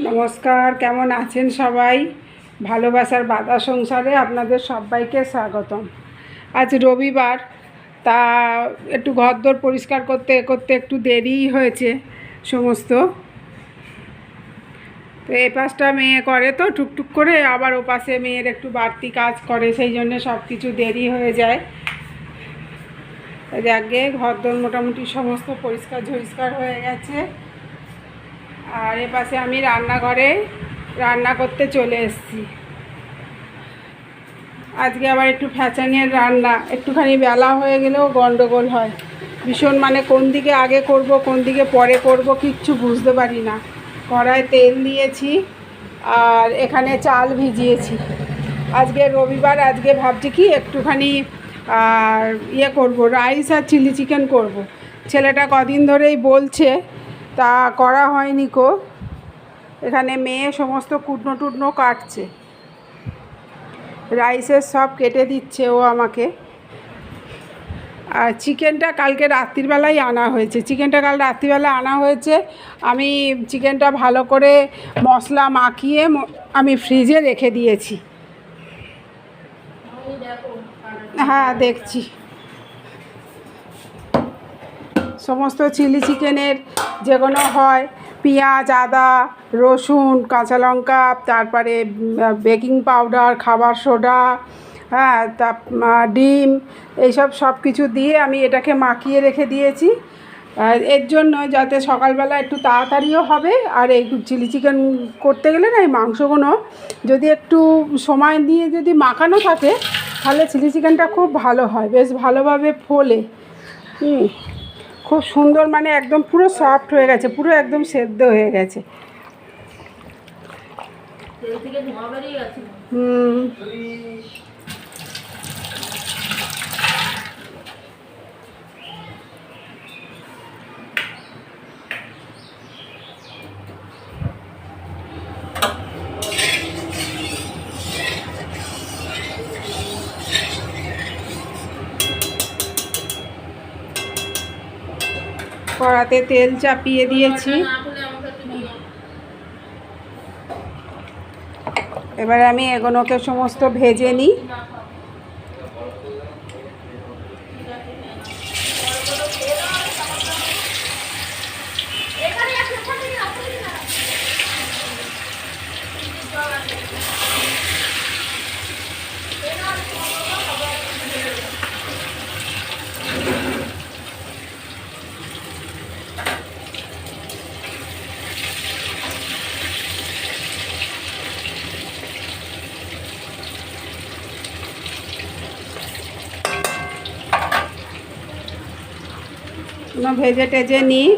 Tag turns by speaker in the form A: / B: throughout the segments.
A: নমস্কার, কেমন আছেন সবাই? ভালোবাসার বাধা সংসারে আপনাদের সবাইকে স্বাগতম। আজ রবিবার, তা একটু ঘরদোর পরিষ্কার করতে করতে একটু দেরিই হয়েছে সমস্ত। তো এ পাশটা মেয়ে করে তো টুকটুক করে, আবার ও পাশে মেয়ের একটু বাড়তি কাজ করে, সেই জন্য সব কিছু দেরি হয়ে যায়। যাকে ঘরদোর মোটামুটি সমস্ত পরিষ্কার হয়ে গেছে। আর এ পাশে আমি রান্নাঘরে রান্না করতে চলে এসেছি। আজকে আবার একটু ফ্যাচাঙের রান্না, একটুখানি বেলা হয়ে গেলেও গন্ডগোল হয় ভীষণ, মানে কোন দিকে আগে করব কোন দিকে পরে করব কিচ্ছু বুঝতে পারি না। কড়ায় তেল দিয়েছি আর এখানে চাল ভিজিয়েছি। আজকে রবিবার, আজকে ভাবছি কি একটুখানি করব, রাইস আর চিলি চিকেন করব। ছেলেটা কদিন ধরেই বলছে, তা করা হয়নি কো। এখানে মেয়ে সমস্ত কুটনো টুটনো কাটছে, রাইসের সব কেটে দিচ্ছে ও আমাকে। আর চিকেনটা কালকে রাত্রিবেলায় আনা হয়েছে, কাল রাত্রিবেলা আনা হয়েছে। আমি চিকেনটা ভালো করে মশলা মাখিয়ে আমি ফ্রিজে রেখে দিয়েছি। হ্যাঁ, দেখছি। সমস্ত চিলি চিকেনের যেগুলো হয়, পেঁয়াজ, আদা, রসুন, কাঁচা লঙ্কা, তারপরে বেকিং পাউডার, খাবার সোডা, হ্যাঁ, ডিম, এইসব সব কিছু দিয়ে আমি এটাকে মাখিয়ে রেখে দিয়েছি। এর জন্য যাতে সকালবেলা একটু তাড়াতাড়িও হবে। আর এই চিলি চিকেন করতে গেলে না, এই মাংসগুলো যদি একটু সময় দিয়ে যদি মাখানো থাকে, তাহলে চিলি চিকেনটা খুব ভালো হয়, বেশ ভালোভাবে ফোলে। খুব সুন্দর, মানে একদম পুরো সফট হয়ে গেছে, পুরো একদম সেদ্ধ হয়ে গেছে। কড়াতে তেল চাপিয়ে দিয়েছি। এবার আমি এগুলোকে সমস্ত ভেজে নিই। ভেজে টেজে নিই।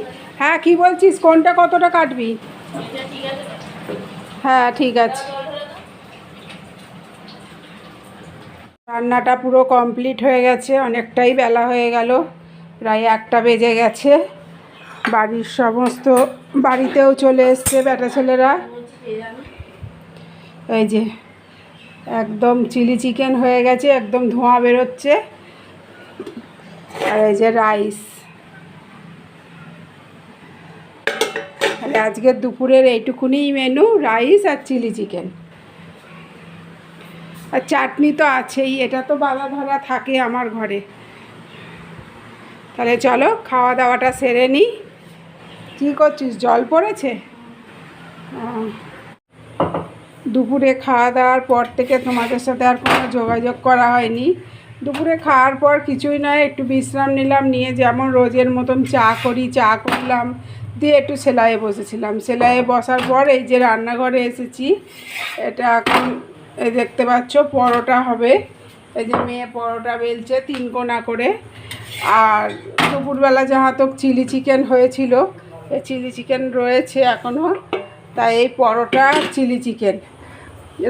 A: হ্যাঁ, কি বলছিস? কোনটা কতটা কাটবি? হ্যাঁ, ঠিক আছে। রান্নাটা পুরো কমপ্লিট হয়ে গেছে, অনেকটাই বেলা হয়ে গেল, প্রায় 1টা বেজে গেছে। বাড়ির সমস্ত বাড়িতেও চলে এসছে বেটা ছেলেরা। এই যে একদম চিলি চিকেন হয়ে গেছে, একদম ধোঁয়া বেরোচ্ছে। আর এই যে রাইস। আজকের দুপুরের এইটুকুনিই মেনু, রাইস আর চিলি চিকেন। আর চাটনি তো আছেই, এটা তো বাঁধা ধরা থাকে আমার ঘরে। তাহলে চলো খাওয়া দাওয়াটা সেরে নিই। কী করছিস? জল পড়েছে? দুপুরে খাওয়া দাওয়ার পর থেকে তোমাদের সাথে আর কোনো যোগাযোগ করা হয়নি। দুপুরে খাওয়ার পর কিছুই নয়, একটু বিশ্রাম নিলাম, নিয়ে যেমন রোজের মতন চা করলাম, দিয়ে একটু সেলাইয়ে বসেছিলাম। সেলাইয়ে বসার পর এই যে রান্নাঘরে এসেছি। এটা এখন এই দেখতে পাচ্ছ পরোটা হবে। এই যে মেয়ে পরোটা বেলছে 3 কোনা করে। আর দুপুরবেলা যাহাতক চিলি চিকেন হয়েছিল, এই চিলি চিকেন রয়েছে এখনও, তাই এই পরোটা চিলি চিকেন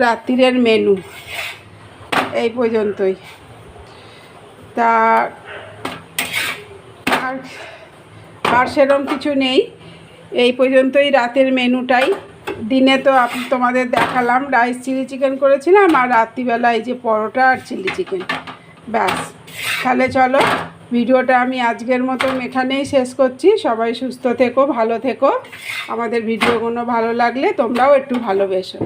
A: রাত্রিরের মেনু এই পর্যন্তই। তা আর সেরকম কিছু নেই, এই পর্যন্তই রাতের মেনুটাই। দিনে তো তোমাদের দেখালাম রাইস চিলি চিকেন করেছিলাম, আর রাত্রিবেলা এই যে পরোটা আর চিলি চিকেন, ব্যাস। তাহলে চলো ভিডিওটা আমি আজকের মতন এখানেই শেষ করছি। সবাই সুস্থ থেকো, ভালো থেকো। আমাদের ভিডিওগুলো ভালো লাগলে তোমরাও একটু ভালোবেসো।